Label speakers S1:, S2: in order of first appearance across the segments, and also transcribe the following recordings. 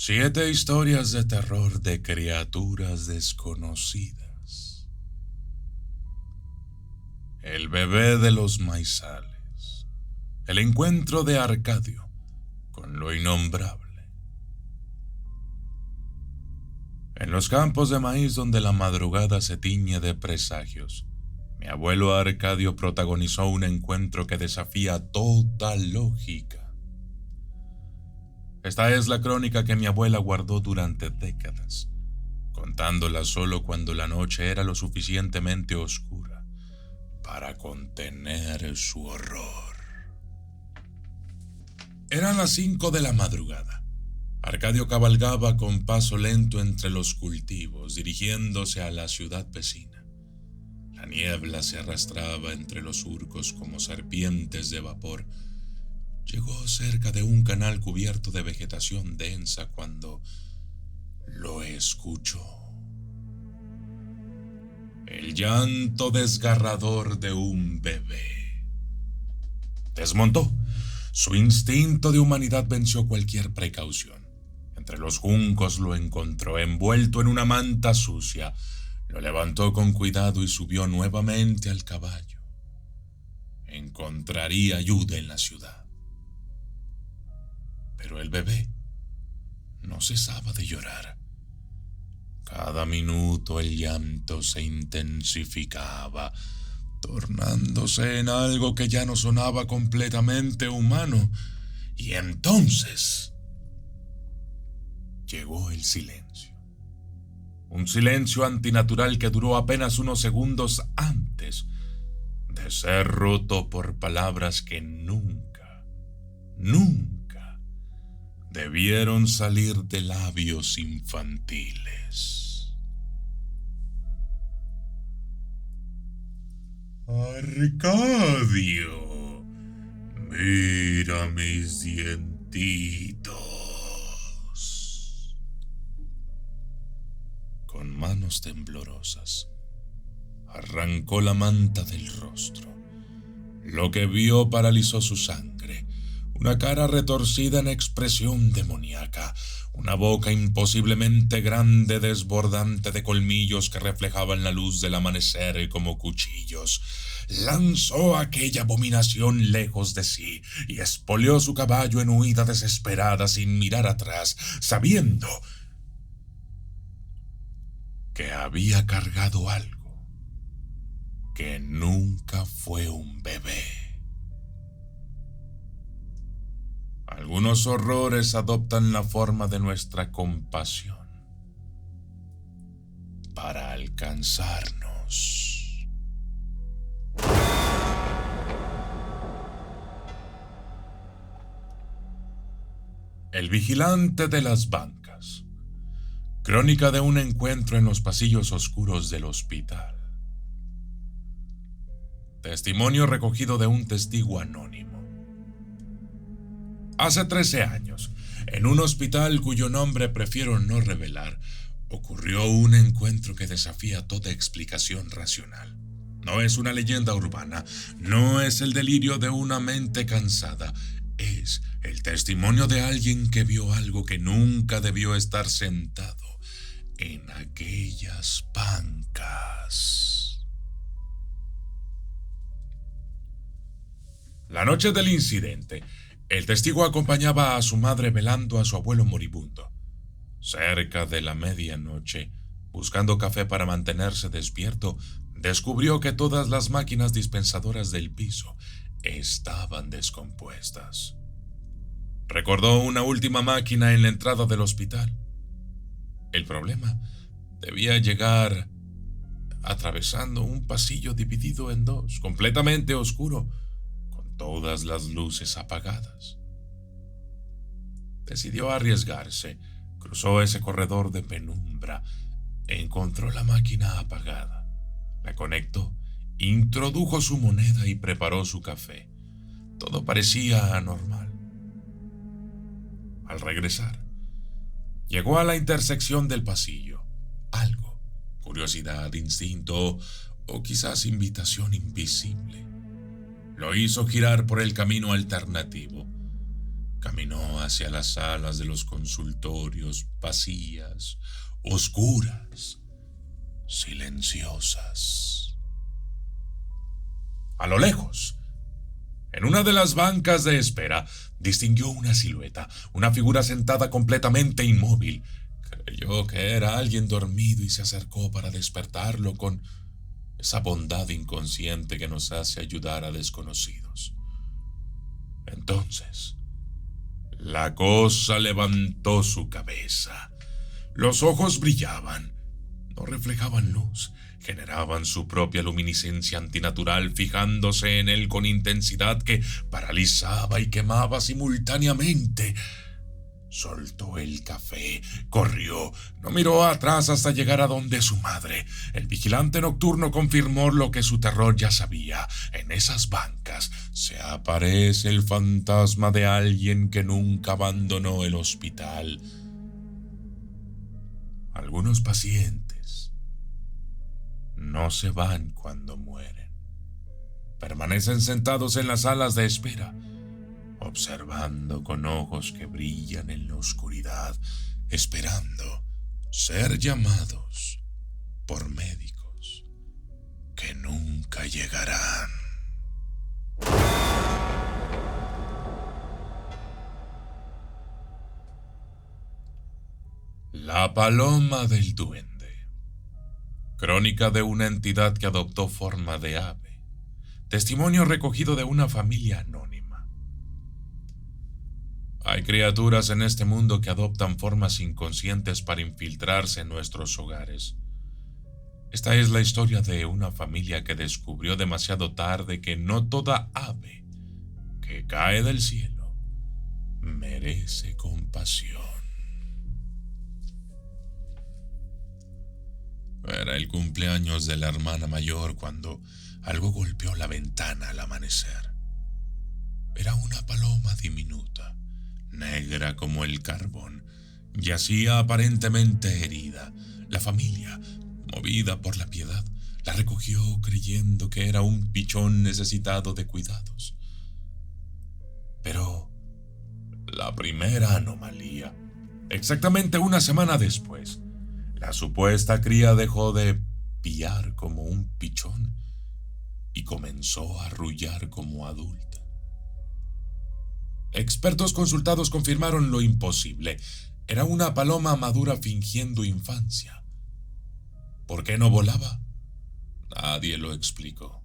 S1: 7 historias de terror de criaturas desconocidas. El bebé de los maizales. El encuentro de Arcadio con lo innombrable. En los campos de maíz donde la madrugada se tiñe de presagios, mi abuelo Arcadio protagonizó un encuentro que desafía toda lógica. Esta es la crónica que mi abuela guardó durante décadas, contándola solo cuando la noche era lo suficientemente oscura para contener su horror. Eran las 5 de la madrugada. Arcadio cabalgaba con paso lento entre los cultivos, dirigiéndose a la ciudad vecina. La niebla se arrastraba entre los surcos como serpientes de vapor. Llegó cerca de un canal cubierto de vegetación densa cuando lo escuchó. El llanto desgarrador de un bebé. Desmontó. Su instinto de humanidad venció cualquier precaución. Entre los juncos lo encontró envuelto en una manta sucia. Lo levantó con cuidado y subió nuevamente al caballo. Encontraría ayuda en la ciudad. Pero el bebé no cesaba de llorar. Cada minuto el llanto se intensificaba, tornándose en algo que ya no sonaba completamente humano. Y entonces llegó el silencio. Un silencio antinatural que duró apenas unos segundos antes de ser roto por palabras que nunca debieron salir de labios infantiles. Arcadio, mira mis dientitos. Con manos temblorosas, arrancó la manta del rostro. Lo que vio paralizó su sangre. Una cara retorcida en expresión demoníaca, una boca imposiblemente grande, desbordante de colmillos que reflejaban la luz del amanecer como cuchillos. Lanzó aquella abominación lejos de sí y espoleó su caballo en huida desesperada sin mirar atrás, sabiendo que había cargado algo que nunca fue un bebé. Algunos horrores adoptan la forma de nuestra compasión para alcanzarnos. El vigilante de las bancas. Crónica de un encuentro en los pasillos oscuros del hospital. Testimonio recogido de un testigo anónimo. Hace 13 años, en un hospital cuyo nombre prefiero no revelar, ocurrió un encuentro que desafía toda explicación racional. No es una leyenda urbana, no es el delirio de una mente cansada, es el testimonio de alguien que vio algo que nunca debió estar sentado en aquellas bancas. La noche del incidente, el testigo acompañaba a su madre velando a su abuelo moribundo. Cerca de la medianoche, buscando café para mantenerse despierto, descubrió que todas las máquinas dispensadoras del piso estaban descompuestas. Recordó una última máquina en la entrada del hospital. El problema debía llegar atravesando un pasillo dividido en dos, completamente oscuro, todas las luces apagadas. Decidió arriesgarse, cruzó ese corredor de penumbra, encontró la máquina apagada, la conectó, introdujo su moneda y preparó su café. Todo parecía anormal. Al regresar, llegó a la intersección del pasillo. Algo, curiosidad, instinto o quizás invitación invisible, lo hizo girar por el camino alternativo. Caminó hacia las salas de los consultorios, vacías, oscuras, silenciosas. A lo lejos, en una de las bancas de espera, distinguió una silueta, una figura sentada completamente inmóvil. Creyó que era alguien dormido y se acercó para despertarlo con esa bondad inconsciente que nos hace ayudar a desconocidos. Entonces, la cosa levantó su cabeza. Los ojos brillaban, no reflejaban luz, generaban su propia luminiscencia antinatural, fijándose en él con intensidad que paralizaba y quemaba simultáneamente. Soltó el café, corrió, no miró atrás hasta llegar a donde su madre. El vigilante nocturno confirmó lo que su terror ya sabía. En esas bancas se aparece el fantasma de alguien que nunca abandonó el hospital. Algunos pacientes no se van cuando mueren. Permanecen sentados en las salas de espera, observando con ojos que brillan en la oscuridad, esperando ser llamados por médicos que nunca llegarán. La paloma del duende. Crónica de una entidad que adoptó forma de ave. Testimonio recogido de una familia anónima. Hay criaturas en este mundo que adoptan formas inconscientes para infiltrarse en nuestros hogares. Esta es la historia de una familia que descubrió demasiado tarde que no toda ave que cae del cielo merece compasión. Era el cumpleaños de la hermana mayor cuando algo golpeó la ventana al amanecer. Era una paloma diminuta, negra como el carbón. Yacía aparentemente herida. La familia, movida por la piedad, la recogió creyendo que era un pichón necesitado de cuidados. Pero la primera anomalía, exactamente una semana después, la supuesta cría dejó de piar como un pichón y comenzó a arrullar como adulta. Expertos consultados confirmaron lo imposible. Era una paloma madura fingiendo infancia. ¿Por qué no volaba? Nadie lo explicó.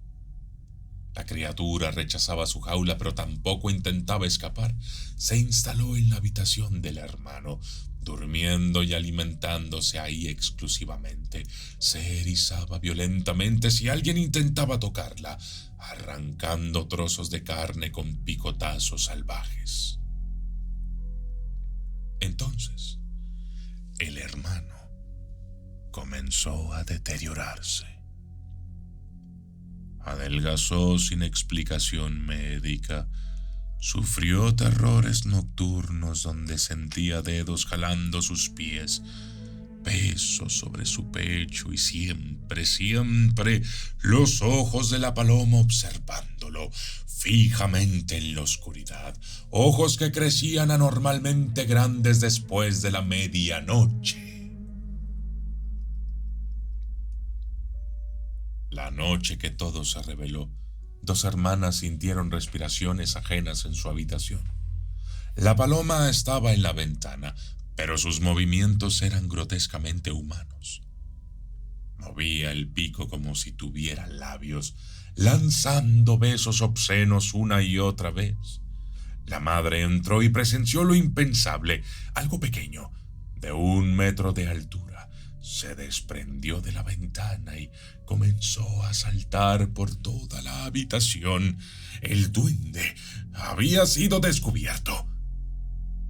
S1: La criatura rechazaba su jaula, pero tampoco intentaba escapar. Se instaló en la habitación del hermano, durmiendo y alimentándose ahí exclusivamente. Se erizaba violentamente si alguien intentaba tocarla, arrancando trozos de carne con picotazos salvajes. Entonces, el hermano comenzó a deteriorarse. Adelgazó sin explicación médica. Sufrió terrores nocturnos donde sentía dedos jalando sus pies, pesos sobre su pecho y siempre los ojos de la paloma observándolo fijamente en la oscuridad, ojos que crecían anormalmente grandes después de la medianoche. La noche que todo se reveló, dos hermanas sintieron respiraciones ajenas en su habitación. La paloma estaba en la ventana, pero sus movimientos eran grotescamente humanos. Movía el pico como si tuviera labios, lanzando besos obscenos una y otra vez. La madre entró y presenció lo impensable. Algo pequeño, de 1 metro de altura, se desprendió de la ventana y comenzó a saltar por toda la habitación. El duende había sido descubierto.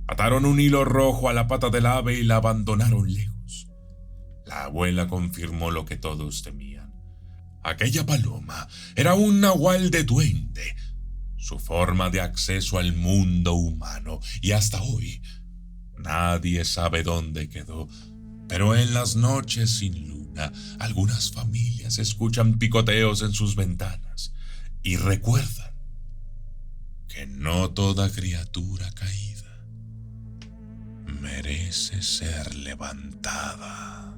S1: Ataron un hilo rojo a la pata del ave y la abandonaron lejos. La abuela confirmó lo que todos temían. Aquella paloma era un nahual de duende, su forma de acceso al mundo humano, y hasta hoy nadie sabe dónde quedó. Pero en las noches sin luna, algunas familias escuchan picoteos en sus ventanas y recuerdan que no toda criatura caída merece ser levantada.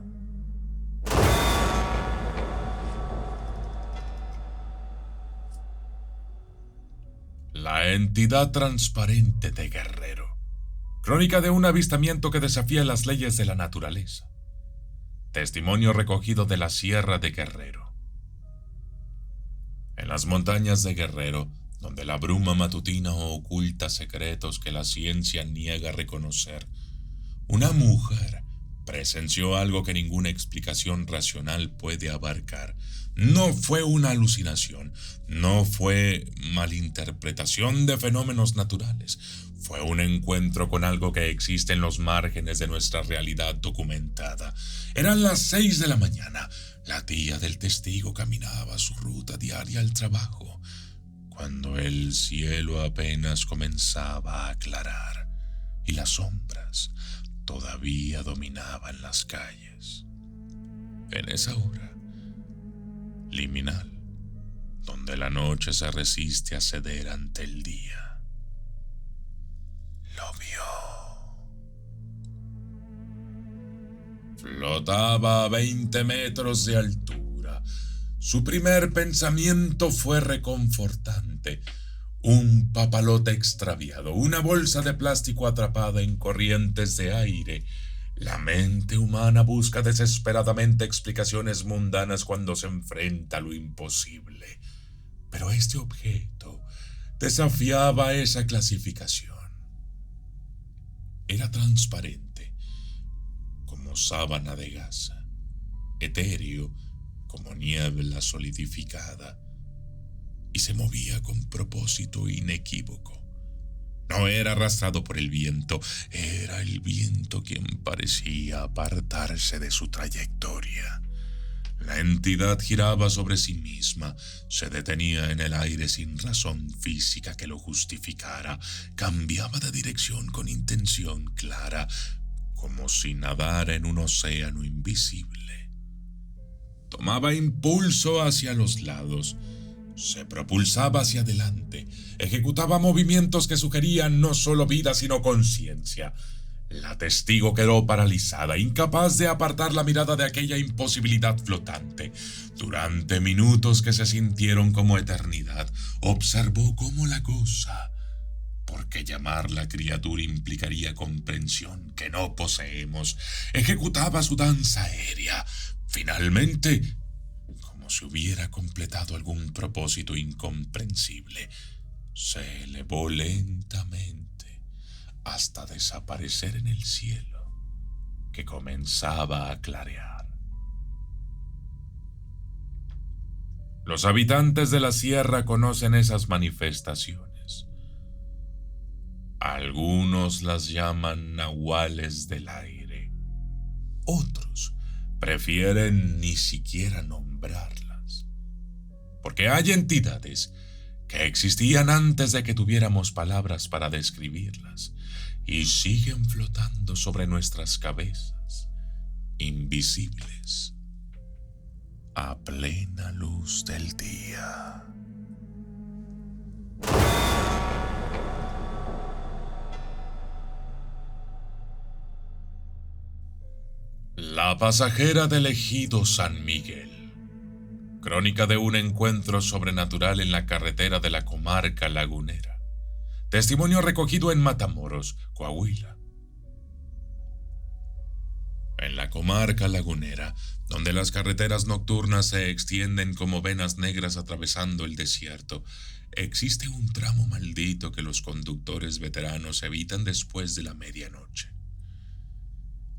S1: La entidad transparente de Guerrero. Crónica de un avistamiento que desafía las leyes de la naturaleza. Testimonio recogido de la Sierra de Guerrero. En las montañas de Guerrero, donde la bruma matutina oculta secretos que la ciencia niega reconocer, una mujer presenció algo que ninguna explicación racional puede abarcar. No fue una alucinación, no fue malinterpretación de fenómenos naturales, fue un encuentro con algo que existe en los márgenes de nuestra realidad documentada. Eran las 6 de la mañana. La tía del testigo caminaba su ruta diaria al trabajo, cuando el cielo apenas comenzaba a aclarar y las sombras todavía dominaban las calles. En esa hora liminal, donde la noche se resiste a ceder ante el día, lo vio. Flotaba a 20 metros de altura. Su primer pensamiento fue reconfortante. Un papalote extraviado, una bolsa de plástico atrapada en corrientes de aire. La mente humana busca desesperadamente explicaciones mundanas cuando se enfrenta a lo imposible. Pero este objeto desafiaba esa clasificación. Era transparente, como sábana de gasa, etéreo, como niebla solidificada, y se movía con propósito inequívoco. No era arrastrado por el viento, era el viento quien parecía apartarse de su trayectoria. La entidad giraba sobre sí misma, se detenía en el aire sin razón física que lo justificara, cambiaba de dirección con intención clara, como si nadara en un océano invisible. Tomaba impulso hacia los lados, se propulsaba hacia adelante, ejecutaba movimientos que sugerían no solo vida sino conciencia. La testigo quedó paralizada, incapaz de apartar la mirada de aquella imposibilidad flotante. Durante minutos que se sintieron como eternidad, observó cómo la cosa, porque llamarla criatura implicaría comprensión que no poseemos, ejecutaba su danza aérea. Finalmente, como si hubiera completado algún propósito incomprensible, se elevó lentamente hasta desaparecer en el cielo, que comenzaba a clarear. Los habitantes de la sierra conocen esas manifestaciones. Algunos las llaman nahuales del aire. Otros prefieren ni siquiera nombrarlas, porque hay entidades que existían antes de que tuviéramos palabras para describirlas y siguen flotando sobre nuestras cabezas, invisibles, a plena luz del día. La pasajera del ejido San Miguel. Crónica de un encuentro sobrenatural en la carretera de la comarca lagunera. Testimonio recogido en Matamoros, Coahuila. En la comarca lagunera, donde las carreteras nocturnas se extienden como venas negras atravesando el desierto, existe un tramo maldito que los conductores veteranos evitan después de la medianoche.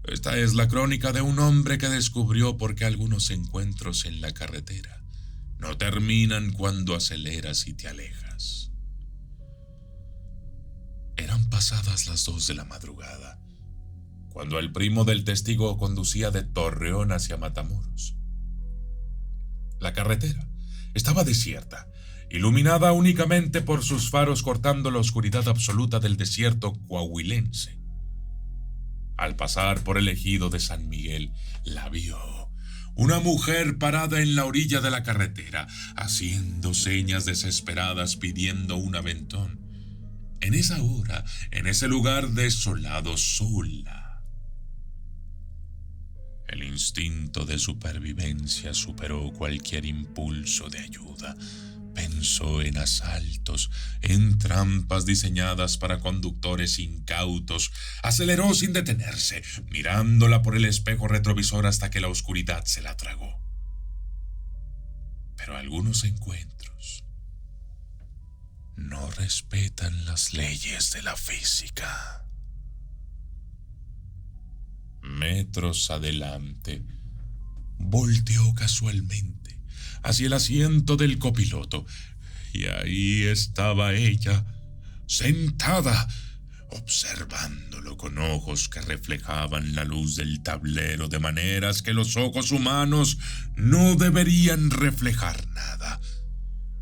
S1: Esta es la crónica de un hombre que descubrió por qué algunos encuentros en la carretera no terminan cuando aceleras y te alejas. Eran pasadas las 2 de la madrugada, cuando el primo del testigo conducía de Torreón hacia Matamoros. La carretera estaba desierta, iluminada únicamente por sus faros cortando la oscuridad absoluta del desierto coahuilense. Al pasar por el ejido de San Miguel, la vio. Una mujer parada en la orilla de la carretera, haciendo señas desesperadas pidiendo un aventón. En esa hora, en ese lugar desolado, sola, el instinto de supervivencia superó cualquier impulso de ayuda. Pensó en asaltos, en trampas diseñadas para conductores incautos. Aceleró sin detenerse, mirándola por el espejo retrovisor hasta que la oscuridad se la tragó. Pero algunos encuentros no respetan las leyes de la física. Metros adelante, volteó casualmente hacia el asiento del copiloto, y ahí estaba ella, sentada, observándolo con ojos que reflejaban la luz del tablero de maneras que los ojos humanos no deberían reflejar nada.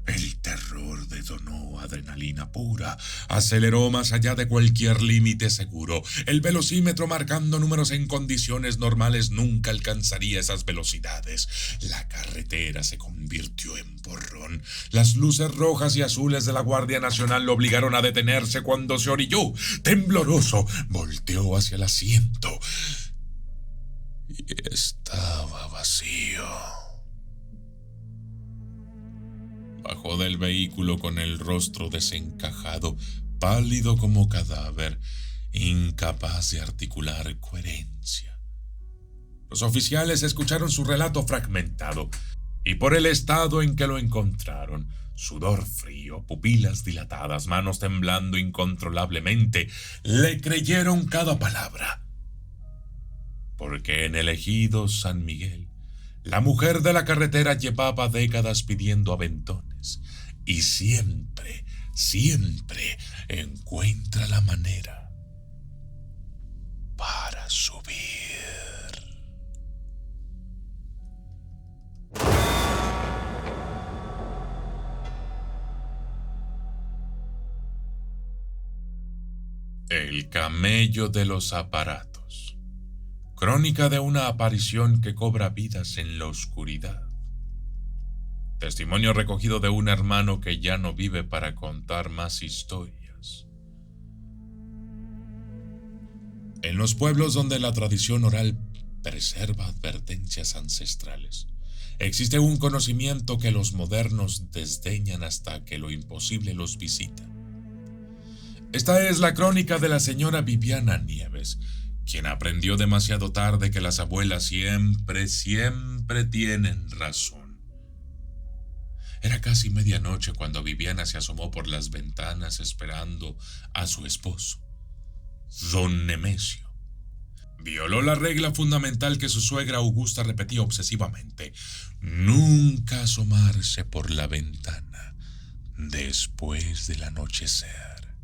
S1: El terror detonó adrenalina pura, aceleró más allá de cualquier límite seguro. El velocímetro marcando números en condiciones normales nunca alcanzaría esas velocidades. La carretera se convirtió en porrón. Las luces rojas y azules de la Guardia Nacional lo obligaron a detenerse cuando se orilló. Tembloroso, volteó hacia el asiento y estaba vacío. Bajó del vehículo con el rostro desencajado, pálido como cadáver, incapaz de articular coherencia. Los oficiales escucharon su relato fragmentado, y por el estado en que lo encontraron, sudor frío, pupilas dilatadas, manos temblando incontrolablemente, le creyeron cada palabra. Porque en el ejido San Miguel, la mujer de la carretera llevaba décadas pidiendo aventones y siempre encuentra la manera para subir. El camello de los aparatos. Crónica de una aparición que cobra vidas en la oscuridad. Testimonio recogido de un hermano que ya no vive para contar más historias. En los pueblos donde la tradición oral preserva advertencias ancestrales, existe un conocimiento que los modernos desdeñan hasta que lo imposible los visita. Esta es la crónica de la señora Viviana Nieves, quien aprendió demasiado tarde que las abuelas siempre tienen razón. Era casi medianoche cuando Viviana se asomó por las ventanas esperando a su esposo, don Nemesio. Violó la regla fundamental que su suegra Augusta repetía obsesivamente: nunca asomarse por la ventana después del anochecer.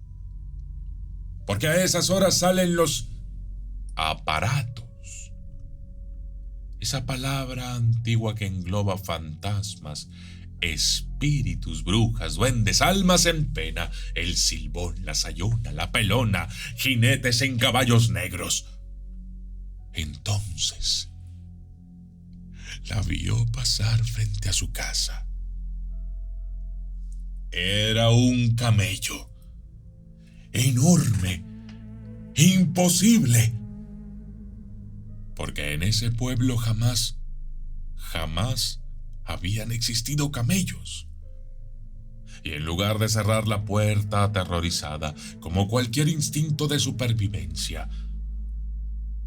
S1: Porque a esas horas salen los aparatos. Esa palabra antigua que engloba fantasmas, espíritus, brujas, duendes, almas en pena, el silbón, la sayona, la pelona, jinetes en caballos negros. Entonces, la vio pasar frente a su casa. Era un camello, enorme, imposible, porque en ese pueblo jamás habían existido camellos. Y en lugar de cerrar la puerta aterrorizada, como cualquier instinto de supervivencia,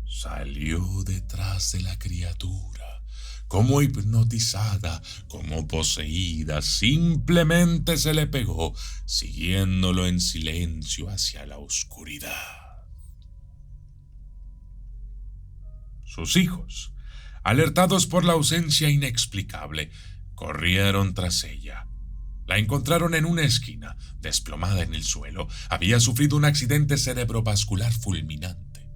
S1: salió detrás de la criatura, como hipnotizada, como poseída, simplemente se le pegó, siguiéndolo en silencio hacia la oscuridad. Sus hijos, alertados por la ausencia inexplicable, corrieron tras ella. La encontraron en una esquina, desplomada en el suelo. Había sufrido un accidente cerebrovascular fulminante.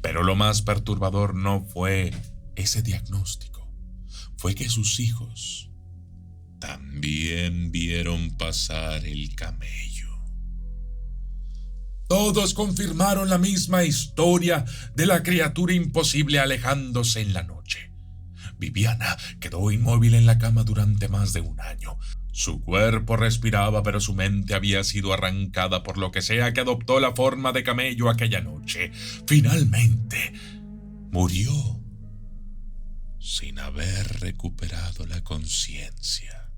S1: Pero lo más perturbador no fue ese diagnóstico. Fue que sus hijos también vieron pasar el camello. Todos confirmaron la misma historia de la criatura imposible alejándose en la noche. Viviana quedó inmóvil en la cama durante más de un año. Su cuerpo respiraba, pero su mente había sido arrancada por lo que sea que adoptó la forma de camello aquella noche. Finalmente, murió sin haber recuperado la conciencia.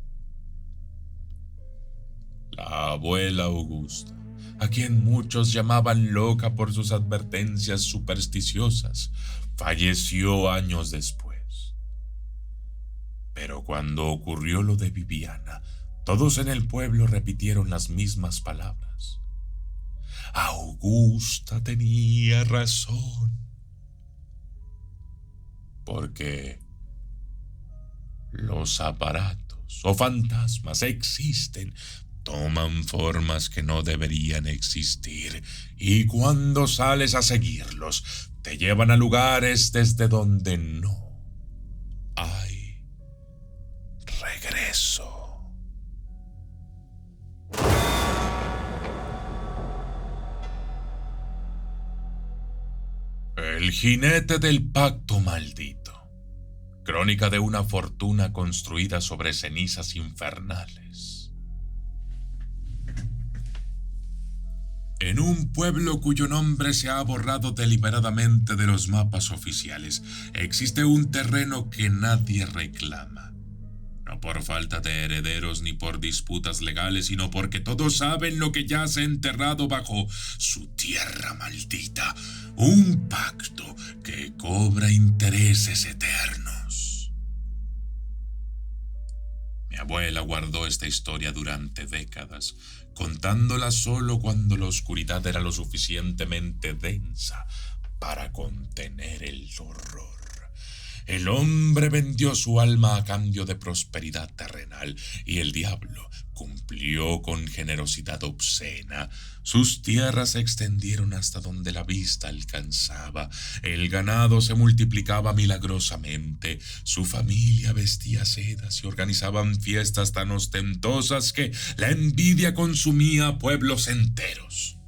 S1: La abuela Augusta, a quien muchos llamaban loca por sus advertencias supersticiosas, falleció años después. Pero cuando ocurrió lo de Viviana, todos en el pueblo repitieron las mismas palabras. Augusta tenía razón. Porque los aparatos o fantasmas existen, toman formas que no deberían existir, y cuando sales a seguirlos, te llevan a lugares desde donde no hay regreso. El jinete del pacto maldito. Crónica de una fortuna construida sobre cenizas infernales. En un pueblo cuyo nombre se ha borrado deliberadamente de los mapas oficiales, existe un terreno que nadie reclama. No por falta de herederos ni por disputas legales, sino porque todos saben lo que yace enterrado bajo su tierra maldita. Un pacto que cobra intereses eternos. Mi abuela guardó esta historia durante décadas, contándola solo cuando la oscuridad era lo suficientemente densa para contener el horror. El hombre vendió su alma a cambio de prosperidad terrenal, y el diablo cumplió con generosidad obscena. Sus tierras se extendieron hasta donde la vista alcanzaba. El ganado se multiplicaba milagrosamente. Su familia vestía sedas y organizaban fiestas tan ostentosas que la envidia consumía a pueblos enteros.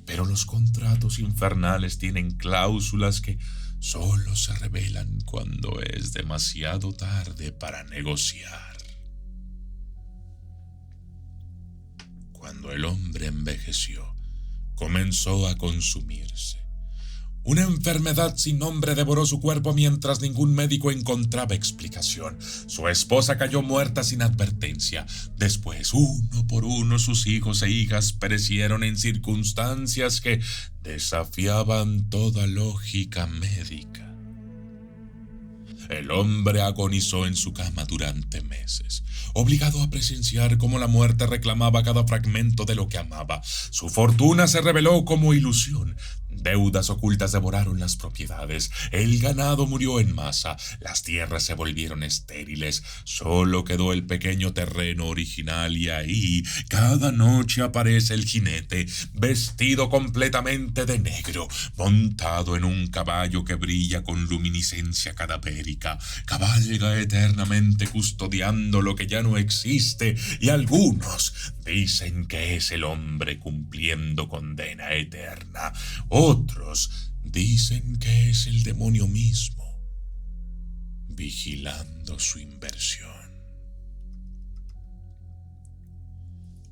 S1: Pero los contratos infernales tienen cláusulas que solo se revelan cuando es demasiado tarde para negociar. Cuando el hombre envejeció, comenzó a consumirse. Una enfermedad sin nombre devoró su cuerpo mientras ningún médico encontraba explicación. Su esposa cayó muerta sin advertencia. Después, uno por uno, sus hijos e hijas perecieron en circunstancias que desafiaban toda lógica médica. El hombre agonizó en su cama durante meses, obligado a presenciar cómo la muerte reclamaba cada fragmento de lo que amaba. Su fortuna se reveló como ilusión. Deudas ocultas devoraron las propiedades. El ganado murió en masa. Las tierras se volvieron estériles. Solo quedó el pequeño terreno original, y ahí cada noche aparece el jinete, vestido completamente de negro, montado en un caballo que brilla con luminiscencia cadavérica. Cabalga eternamente custodiando lo que ya no existe, y algunos dicen que es el hombre cumpliendo condena eterna. Otros dicen que es el demonio mismo, vigilando su inversión.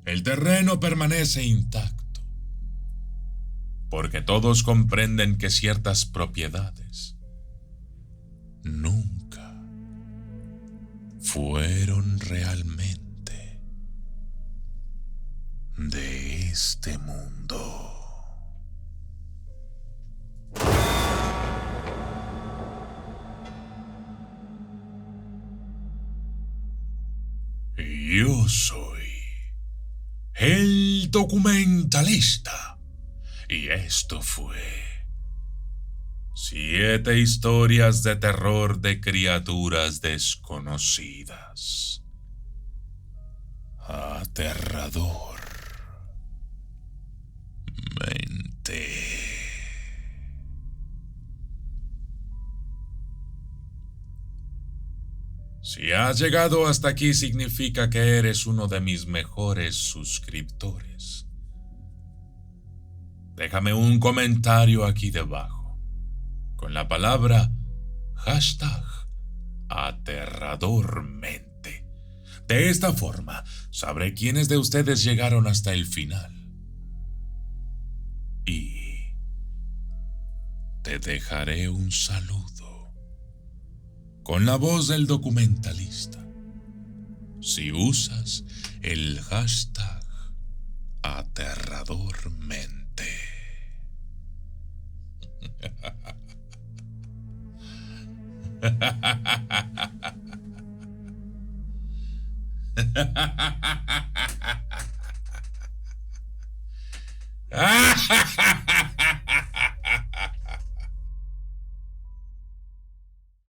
S1: El terreno permanece intacto, porque todos comprenden que ciertas propiedades nunca fueron realmente de este mundo. Yo soy el documentalista, y esto fue 7 historias de terror de criaturas desconocidas. Aterrador. Mente. Si has llegado hasta aquí, significa que eres uno de mis mejores suscriptores. Déjame un comentario aquí debajo, con la palabra hashtag aterradormente. De esta forma, sabré quiénes de ustedes llegaron hasta el final. Y te dejaré un saludo con la voz del documentalista si usas el hashtag aterradormente.